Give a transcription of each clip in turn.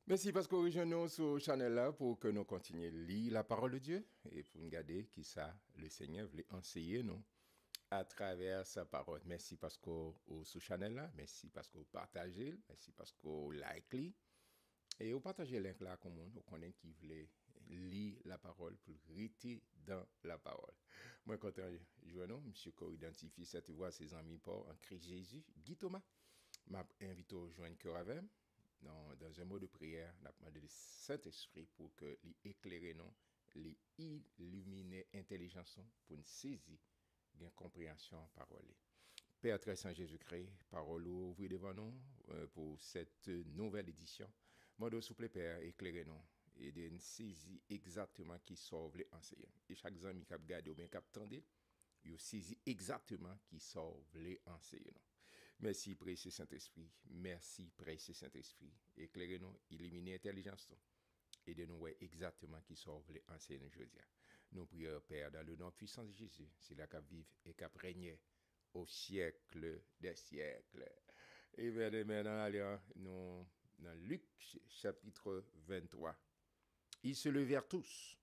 Merci parce que vous rejoignez sur le channel là pour que nous continuions à lire la parole de Dieu et pour nous regarder qui ça le Seigneur voulait enseigner nous à travers sa parole. Merci parce que vous sur le channel là, merci parce que vous partagez, merci parce que vous likez et vous partagez le lien là comme on connaît qui voulait lire la parole pour rester dans la parole. Moi content je vois non monsieur qui identifie cette voix ses amis pour en Christ Jésus, Guy Thomas m'a invité à joindre cœur avec dans un mot de prière, on a demandé le Saint-Esprit pour que l'éclairer nous, l'illuminer intelligence pour nous saisir, une compréhension parole. Père très saint Jésus-Christ, parole ouvrir devant nous pour cette nouvelle édition. Mon s'il vous plaît, Père, éclairez-nous et de nous saisir exactement qui sauve les enseignants. Et chaque ami qui a regardé ou bien qui a attendu, il saisit exactement qui sauve les enseignants. Merci, précieux Saint-Esprit. Merci, précieux Saint-Esprit. Éclairez-nous, illuminez l'intelligence et de nous voir exactement qui sauve les enseignants aujourd'hui. Nous prions, Père, dans le nom puissant de Jésus, c'est là qu'à vivre et qu'à régner au siècle des siècles. Et maintenant, allez, nous, dans Luc, chapitre 23. Ils se levèrent tous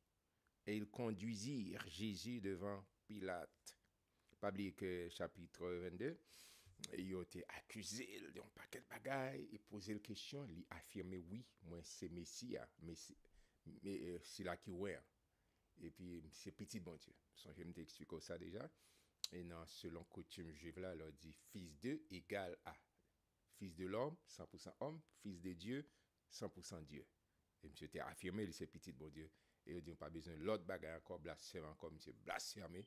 et ils conduisirent Jésus devant Pilate. Pas oublier que chapitre 22, il a été accusé d'un paquet de bagailles et posé la question, il a affirmé oui, moi c'est Messie, mais c'est là qui ouais. Et puis c'est petit bon Dieu. Je me t'expliquer ça déjà. Et non, selon coutume juive là, il a dit fils de égale à fils de l'homme, 100% homme, fils de Dieu, 100% Dieu. Et monsieur t'a affirmé, il c'est petit bon Dieu. Et il dit, pas besoin de l'autre bagaille encore, blasphème encore, monsieur blasphémé.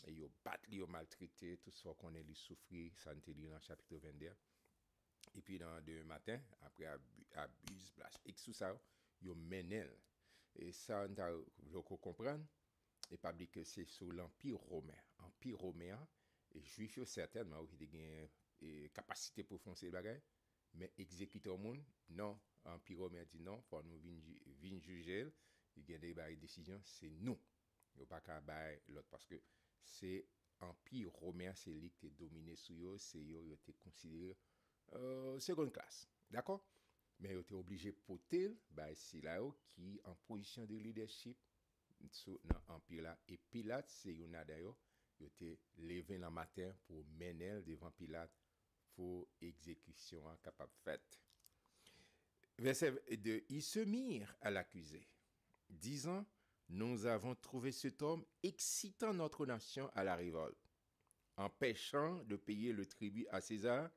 Et ils battent, ils maltraité, tout ce qu'on a souffrir, ça nous dit dans le chapitre 22. Et puis dans le matin, après abuse, blasphème, et tout ça, ils mené. Et ça, on comprendre. Et pas oublier que c'est sous l'Empire romain. Empire romain, et juif, certainement, il y a une capacité pour foncer les bagailles, mais exécuter au monde, non. Empire romain dit non, pour nous venir juger, il y a des décisions, c'est nous. Il n'y a pas qu'à bailler l'autre parce que c'est Empire romain, c'est lui qui est dominé sur eux, c'est eux qui été considéré seconde classe. D'accord? Mais ils étaient obligés de porter, c'est là qui en position de leadership dans l'Empire là. Et Pilate, c'est une d'ailleurs, il était levé le matin pour mener devant Pilate pour exécution capable faite. Verset 2. Ils se mirent à l'accuser, disant, nous avons trouvé cet homme excitant notre nation à la révolte, empêchant de payer le tribut à César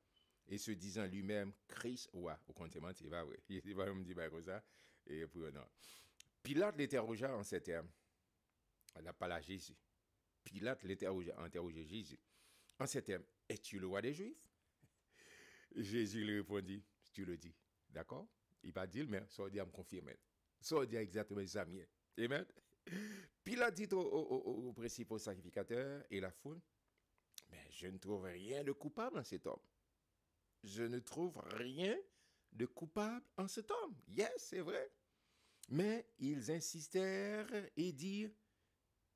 et se disant lui-même Christ roi. Au comptement, c'est pas vrai. Il va me dire comme ça. Et pour non. Pilate l'interrogea en ces termes. Elle n'a pas la Jésus. Pilate l'interrogea Jésus en ces termes. Es-tu le roi des Juifs? Jésus lui répondit, tu le dis. D'accord? Il va dire, mais ça veut dire me confirmer. Ça veut dire exactement ça. Amen. Pilate dit au principal sacrificateur et la foule, mais je ne trouve rien de coupable en cet homme. Je ne trouve rien de coupable en cet homme. Yes, c'est vrai. Mais ils insistèrent et dirent,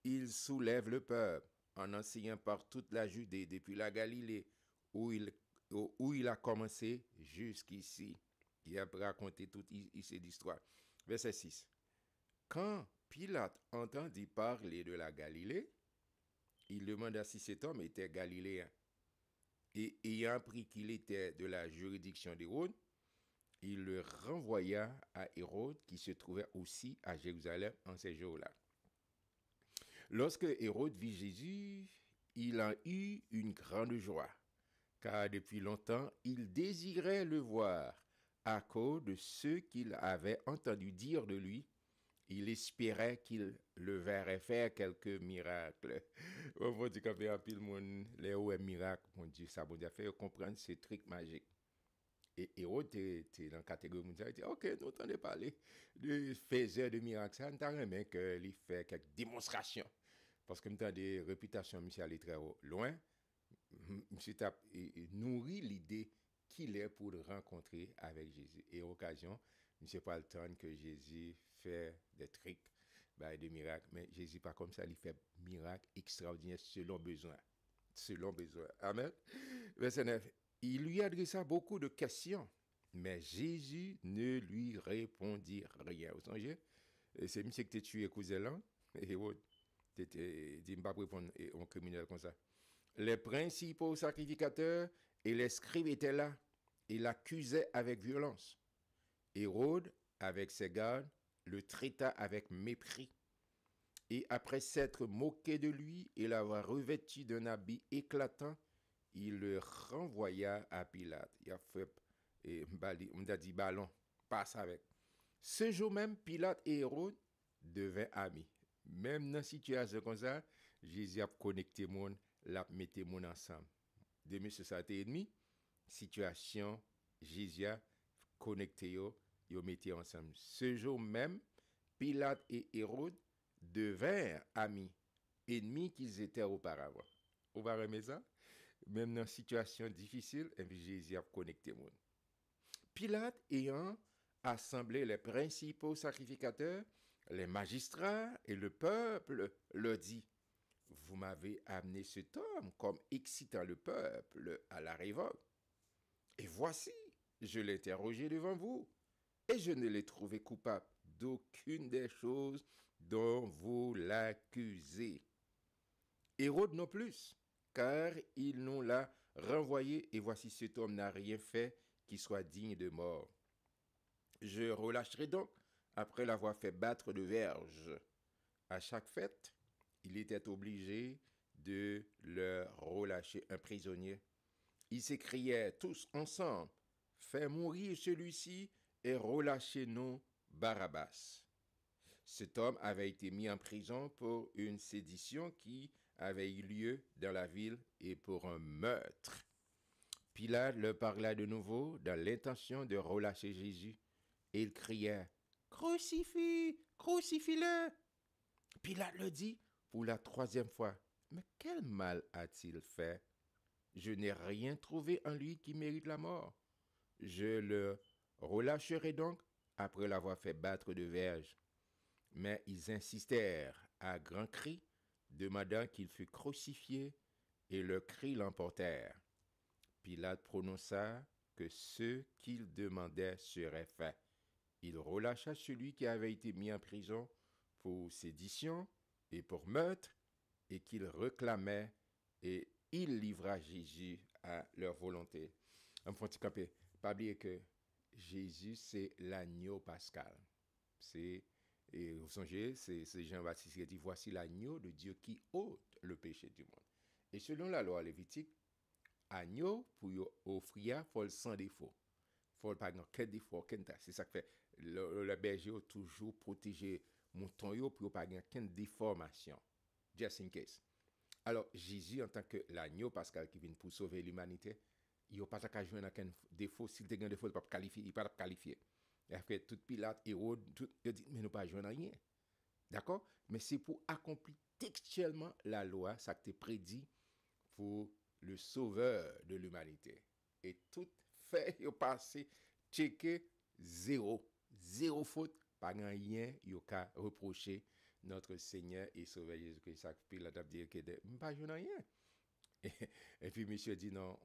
il soulève le peuple en enseignant par toute la Judée, depuis la Galilée, où il a commencé jusqu'ici. Il a raconté toute cette histoire. Verset 6. Quand Pilate entendit parler de la Galilée, il demanda si cet homme était galiléen. Et ayant appris qu'il était de la juridiction d'Hérode, il le renvoya à Hérode, qui se trouvait aussi à Jérusalem en ces jours-là. Lorsque Hérode vit Jésus, il en eut une grande joie, car depuis longtemps il désirait le voir à cause de ce qu'il avait entendu dire de lui. Il espérait qu'il le verrait faire quelques miracles. On va dire qu'il y a un pile monde, les miracles, mon Dieu, ça, bon Dieu, fait comprendre ces trucs magiques. Et Hérode était dans la catégorie mondiale, il dit, ok, nous entendons parler de faiseurs de miracles, ça, nous avons qu'il fait quelques démonstrations. Parce que nous avons des réputations, monsieur, aller très loin, monsieur a nourri l'idée qu'il est pour le rencontrer avec Jésus. Et à l'occasion, monsieur pas le temps que Jésus fait des trucs, des miracles, mais Jésus pas comme ça, il fait miracles extraordinaires selon besoin. Selon besoin. Amen. Verset 9. Il lui adressa beaucoup de questions Mais Jésus ne lui répondit rien. Vous songez? C'est monsieur qui t'a tué cousin là. Et Hérode, dit pas répondre à un criminel comme ça. Les principaux sacrificateurs et les scribes étaient là. Ils l'accusaient avec violence. Hérode, avec ses gardes, le traita avec mépris. Et après s'être moqué de lui et l'avoir revêtu d'un habit éclatant, il le renvoya à Pilate. Il a fait, on a dit ballon, passe avec. Ce jour même, Pilate et Hérode devinrent amis. Même dans une situation comme ça, Jésus a connecté monde, l'a mis monde ensemble. De monsieur ça et demi, situation, Jésus a connecté yo, yo mettez ensemble. Ce jour même, Pilate et Hérode devinrent amis, ennemis qu'ils étaient auparavant. Vous va remettre ça? Même dans une situation difficile, et puis Jésus a connecté monde. Pilate ayant assemblé les principaux sacrificateurs, les magistrats et le peuple, leur dit: vous m'avez amené cet homme comme excitant le peuple à la révolte. Et voici, je l'ai interrogé devant vous, et je ne l'ai trouvé coupable d'aucune des choses dont vous l'accusez. Hérode non plus, car il nous l'a renvoyé, et voici cet homme n'a rien fait qui soit digne de mort. Je relâcherai donc après l'avoir fait battre de verge. À chaque fête, il était obligé de leur relâcher un prisonnier. Ils s'écriaient tous ensemble: fais mourir celui-ci et relâchez-nous Barabbas. Cet homme avait été mis en prison pour une sédition qui avait eu lieu dans la ville et pour un meurtre. Pilate leur parla de nouveau dans l'intention de relâcher Jésus. Et il criait: crucifie, crucifie-le. Pilate le dit pour la troisième fois: mais quel mal a-t-il fait? Je n'ai rien trouvé en lui qui mérite la mort. Je le relâcherai donc après l'avoir fait battre de verge. Mais ils insistèrent à grands cris, demandant qu'il fût crucifié, et leurs cris l'emportèrent. Pilate prononça que ce qu'il demandait serait fait. Il relâcha celui qui avait été mis en prison pour sédition et pour meurtre, et qu'il réclamait, et il livra Jésus à leur volonté. En faut camper, pas oublier que Jésus c'est l'agneau pascal. C'est et vous songez, c'est Jean-Baptiste qui dit: voici l'agneau de Dieu qui ôte le péché du monde. Et selon la loi lévitique, agneau pour offrir faut le sans défaut. Faut pas aucun défaut, aucun tas. C'est ça que fait le berger a toujours protégé mouton yo pour pas aucune déformation. Just in case. Alors Jésus en tant que l'agneau pascal qui vient pour sauver l'humanité, il n'a pas qu'à jouer aucun défaut. S'il te gagne défaut, il ne peut pas qualifier, il pas qualifier. Et après tout Pilate, Hérode, tout, il dit mais nous pas jouer rien. D'accord? Mais c'est pour accomplir textuellement la loi, ça que tu prédit pour le sauveur de l'humanité. Et tout fait, il passé, checké, zéro faute, pas rien, il a reproché notre Seigneur et Sauveur Jésus-Christ. Ça puis la table dire que pas rien. Et puis monsieur dit non,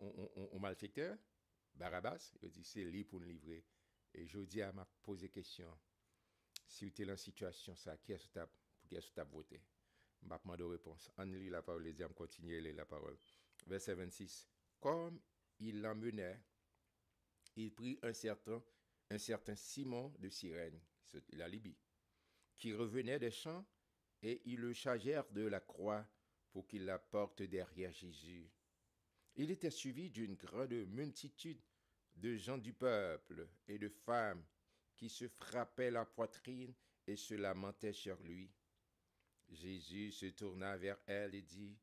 on malfecteur, Barabbas, il dit c'est lui pour nous livrer. Et je dis à m'a posé question, si vous êtes dans une situation ça, qui est-ce que tu as voté? Je vais demander réponse. On lit la parole, les hommes continuent à lire la parole. Verset 26. Comme il l'emmenait, il prit un certain Simon de Cyrène, la Libye, qui revenait des champs, et ils le chargèrent de la croix pour qu'il la porte derrière Jésus. Il était suivi d'une grande multitude de gens du peuple et de femmes qui se frappaient la poitrine et se lamentaient sur lui. Jésus se tourna vers elle et dit: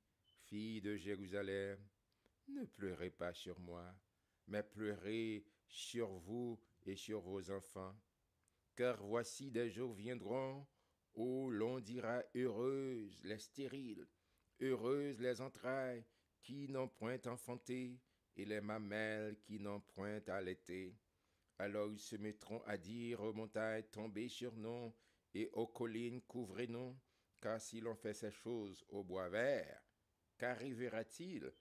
Fille de Jérusalem, ne pleurez pas sur moi, mais pleurez sur vous et sur vos enfants. Car voici des jours viendront où l'on dira: heureuses les stériles, heureuses les entrailles qui n'ont point enfanté, et les mamelles qui n'ont point allaité. Alors ils se mettront à dire aux montagnes: tombez sur nous, et aux collines: couvrez-nous. Car si l'on fait ces choses au bois vert, qu'arrivera-t-il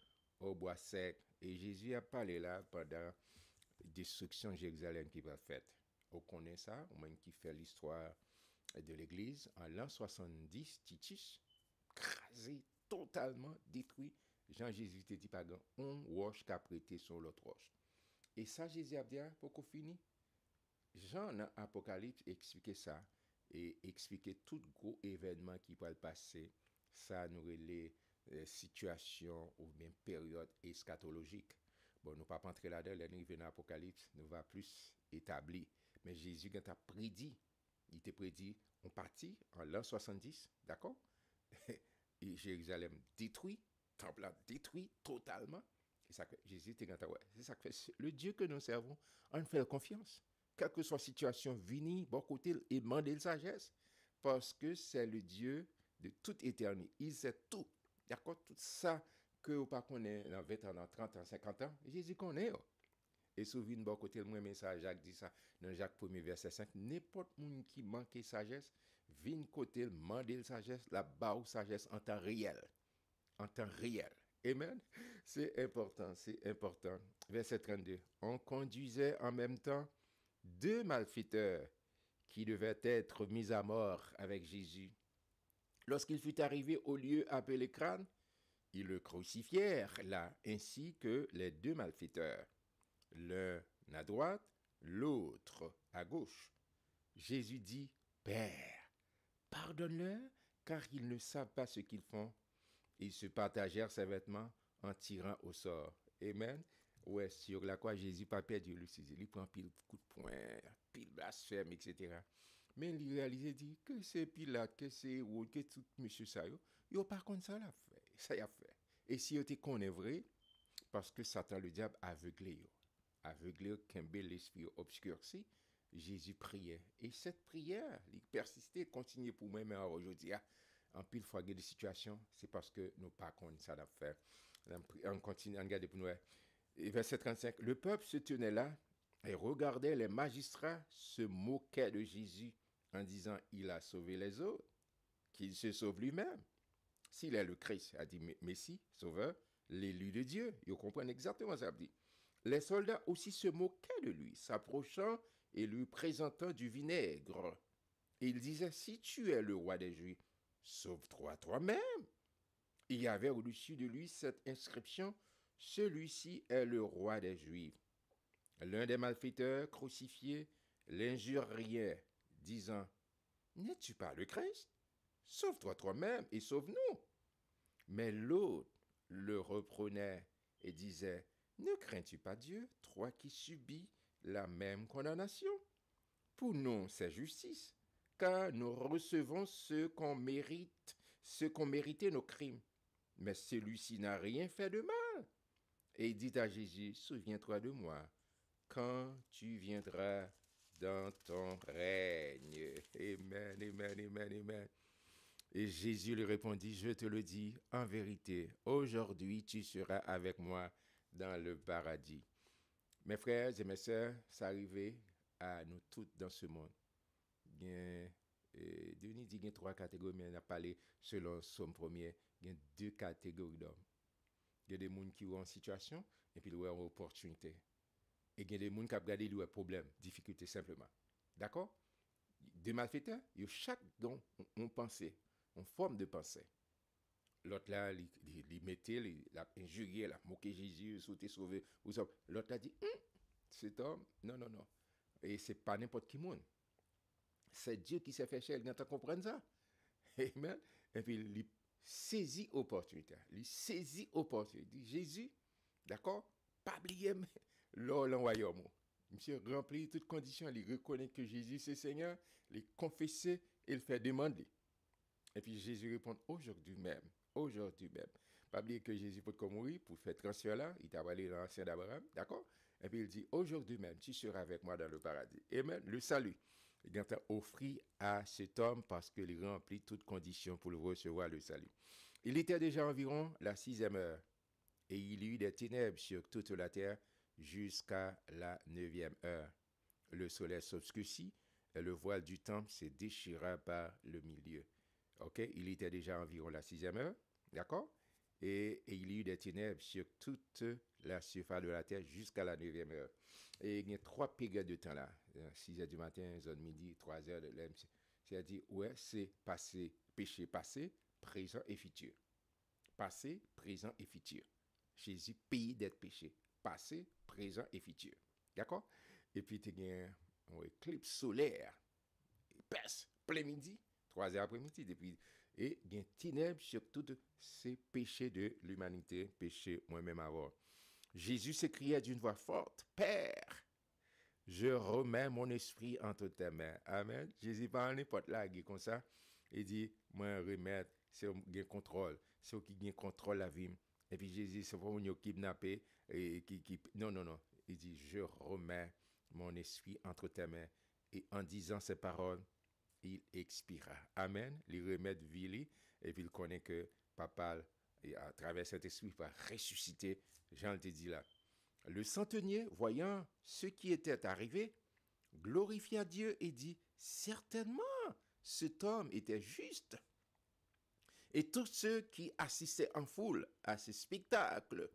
au bois sec? Et Jésus a parlé là pendant destruction de Jérusalem qui va faite. On connaît ça, au moins qui fait l'histoire de l'Église. En l'an 70, Titus, crasé, totalement détruit. Jean-Jésus te dit, pas grand, on roche qu'a prêté sur l'autre roche. Et ça, Jésus a dit, pour qu'on finisse, Jean, dans Apocalypse, expliquait ça et expliquait tout gros événement qui peut passer. Ça nous les situations ou même périodes eschatologiques. Bon, nous ne pas entrer là-dedans, l'arrivée dans l'Apocalypse nous va plus établi. Mais Jésus, quand il a prédit, il t'a prédit, on partit en l'an 70, d'accord? Et Jérusalem détruit, temple détruit totalement. Et ça, Jésus était quand ouais, c'est ça que fait. Le Dieu que nous servons, on fait confiance. Quelle que soit la situation, venez, bon côté, et demandez la sagesse. Parce que c'est le Dieu de toute éternité. Il sait tout. D'accord? Tout ça que vous ne connaissez pas dans 20 ans, dans 30 ans, 50 ans, Jésus connaît. Et souvent, bon côté, moi, message, Jacques dit ça, dans Jacques 1er, verset 5, n'importe qui qui manque de sagesse, vient côté, demander la sagesse, la barre sagesse en temps réel. En temps réel. Amen. C'est important, c'est important. Verset 32. On conduisait en même temps deux malfaiteurs qui devaient être mis à mort avec Jésus. Lorsqu'il fut arrivé au lieu appelé Crâne, ils le crucifièrent là, ainsi que les deux malfaiteurs, l'un à droite, l'autre à gauche. Jésus dit, Père, pardonne-leur, car ils ne savent pas ce qu'ils font. Ils se partagèrent ses vêtements en tirant au sort. Amen. Ouais, sur la croix, Jésus pas perdu le ciseau. Il prend pile coup de poing, pile blasphème, etc. Mais il réalise dit que c'est Pilate, que c'est ou que tout monsieur ça yo par contre ça l'a fait. Ça y a fait. Et si yo te connaît vrai, parce que Satan le diable aveuglé yo. Aveuglé kembe l'esprit obscurci, Jésus priait. Et cette prière, il persistait, continuait pour moi, mais aujourd'hui, en pile fois des situations, c'est parce que nous pas connaît ça d'affaire. On continue, on regarde pour nous. Et verset 35, le peuple se tenait là et regardait les magistrats se moquaient de Jésus en disant, il a sauvé les autres, qu'il se sauve lui-même. S'il est le Christ, a dit Messie, sauveur, l'élu de Dieu. Ils comprennent exactement ça. Dit. Les soldats aussi se moquaient de lui, s'approchant et lui présentant du vinaigre. Et il disait, si tu es le roi des Juifs, sauve-toi toi-même. Il y avait au-dessus de lui cette inscription, celui-ci est le roi des Juifs. L'un des malfaiteurs crucifiés l'injuriait, disant, n'es-tu pas le Christ? Sauve-toi toi-même et sauve-nous. Mais l'autre le reprenait et disait, ne crains-tu pas Dieu, toi qui subis la même condamnation? Pour nous, c'est justice, car nous recevons ce qu'on mérite, ce qu'ont mérité nos crimes. Mais celui-ci n'a rien fait de mal. Et il dit à Jésus, souviens-toi de moi quand tu viendras dans ton règne. Amen, amen, amen, amen. Et Jésus lui répondit, je te le dis en vérité, aujourd'hui tu seras avec moi dans le paradis. Mes frères et mes sœurs, ça arrivait à nous toutes dans ce monde. Denis dit qu'il y a trois catégories, mais on a parlé selon son premier, il y a deux catégories d'hommes. Il y a des gens qui ont en situation et puis ils ont une opportunité. Et il y a des gens qui ont regardé des problèmes, difficultés simplement. D'accord? Des malfaiteurs, ils ont chaque don on pensée, en forme de pensée. L'autre là, il mettait, il a injurié, il a moqué Jésus, il sauté sauvé. L'autre a dit, cet homme, non, non, non. Et c'est pas n'importe qui monde. C'est Dieu qui s'est fait chair, il entend comprendre ça. Amen. Et puis il saisit opportunité. Il saisit opportunité. Il dit, Jésus, d'accord, pas oublier le royaume. Monsieur remplit toutes conditions, il reconnaît que Jésus c'est Seigneur, il confesse et il fait demander. Et puis Jésus répond aujourd'hui même. Pas oublier que Jésus peut mourir pour faire transfert là, il t'a allé dans l'ancien d'Abraham, d'accord? Et puis il dit aujourd'hui même, tu seras avec moi dans le paradis. Amen. Le salut. Il a offert à cet homme parce qu'il remplit toutes conditions pour le recevoir le salut. Il était déjà environ la 6e heure et il y eut des ténèbres sur toute la terre jusqu'à la 9e heure. Le soleil s'obscurcit et le voile du temple se déchira par le milieu. Ok, il était déjà environ la 6e heure, d'accord? et il y eut des ténèbres sur toute la surface de la terre jusqu'à la 9e heure. Et il y a 3 périodes de temps là. 6 heures du matin, 1 heure de midi, 3 heures de l'après. C'est-à-dire, ouais, c'est passé, péché passé, présent et futur. Passé, présent et futur. Jésus paye d'être péché. Passé, présent et futur. D'accord? Et puis, tu as un éclipse solaire. Épaisse, plein midi, 3 heures après-midi. Et il y a ténèbres sur tous ces péchés de l'humanité, péchés moi-même avant. Jésus s'écriait d'une voix forte, Père, je remets mon esprit entre tes mains. Amen. Jésus parle n'importe là, il comme ça. Il dit, moi, remettre, c'est un contrôle. C'est eux qui ont contrôle la vie. Et puis Jésus, c'est pas nous kidnapper. Non, non, non. Il dit, je remets mon esprit entre tes mains. Et en disant ces paroles, il expira. Amen. Il remet vie. Et puis il connaît que papa, et à travers cet esprit, va ressusciter. Jean te dit là. Le centenier, voyant ce qui était arrivé, glorifia Dieu et dit, certainement, cet homme était juste. Et tous ceux qui assistaient en foule à ce spectacle,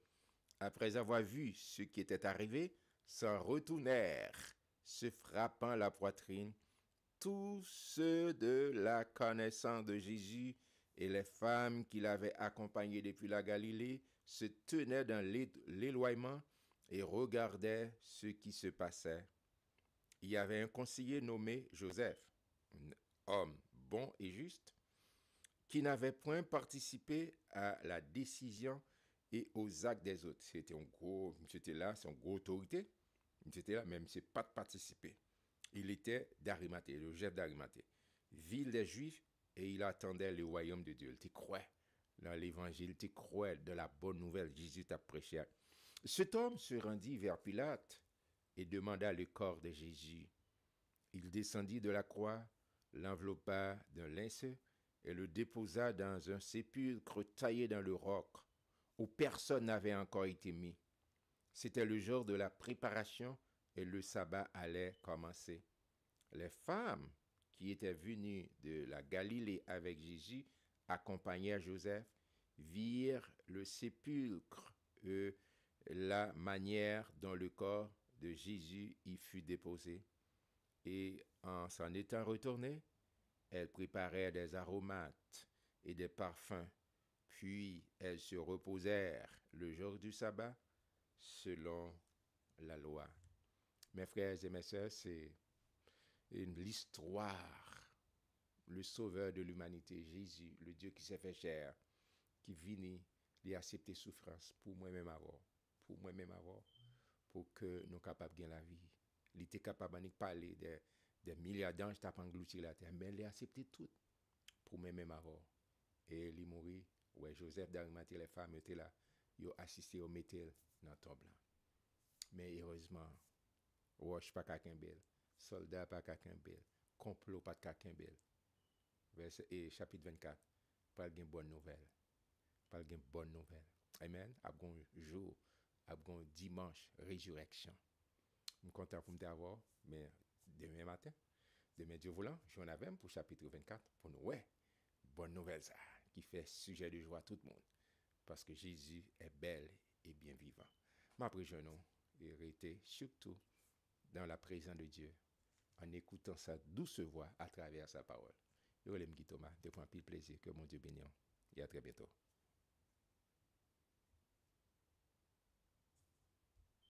après avoir vu ce qui était arrivé, s'en retournèrent, se frappant la poitrine. Tous ceux de la connaissance de Jésus et les femmes qui l'avaient accompagné depuis la Galilée se tenaient dans l'éloignement et regardaient ce qui se passait. Il y avait un conseiller nommé Joseph, un homme bon et juste, qui n'avait point participé à la décision et aux actes des autres. C'était là, c'est une grosse autorité. C'était là, même c'est pas de participer. Il était d'Arimathée, le chef d'Arimathée, ville des Juifs, et il attendait le royaume de Dieu. Il croyait dans l'évangile, il croyait de la bonne nouvelle. Jésus t'a prêché. Cet homme se rendit vers Pilate et demanda le corps de Jésus. Il descendit de la croix, l'enveloppa d'un linceul et le déposa dans un sépulcre taillé dans le roc, où personne n'avait encore été mis. C'était le jour de la préparation et le sabbat allait commencer. Les femmes qui étaient venues de la Galilée avec Jésus, accompagnées Joseph, virent le sépulcre et la manière dont le corps de Jésus y fut déposé. Et en s'en étant retournées, elles préparèrent des aromates et des parfums. Puis elles se reposèrent le jour du sabbat selon la loi. Mes frères et mes sœurs, c'est l'histoire, le sauveur de l'humanité, Jésus, le Dieu qui s'est fait chair, qui vient, il a accepté souffrance pour moi-même avoir, pour que nous capables de gagner la vie. Il était capable de parler des milliards d'anges qui ont englouti la terre, mais il a accepté tout pour moi-même avoir. Et il est mort, ouais, Joseph d'Arimathée, les femmes étaient là, ils ont assisté au métal dans le tombe là. Mais heureusement, roche pas quelqu'un bel, soldat pas quelqu'un bel, complot pas quelqu'un bel. Verset et chapitre 24, pas de bonne nouvelle. Pas de bonne nouvelle. Amen. Abgon jour, abgon dimanche, résurrection. Je suis content pour m'avoir, mais demain matin, demain Dieu voulant, j'en avais pour chapitre 24 pour nous, ouais, bonne nouvelle ça, qui fait sujet de joie à tout le monde. Parce que Jésus est bel et bien vivant. Ma prière, et rester surtout dans la présence de Dieu, en écoutant sa douce voix à travers sa parole. Je vous remercie Thomas, de prendre plus plaisir que mon Dieu bénisse. Et à très bientôt.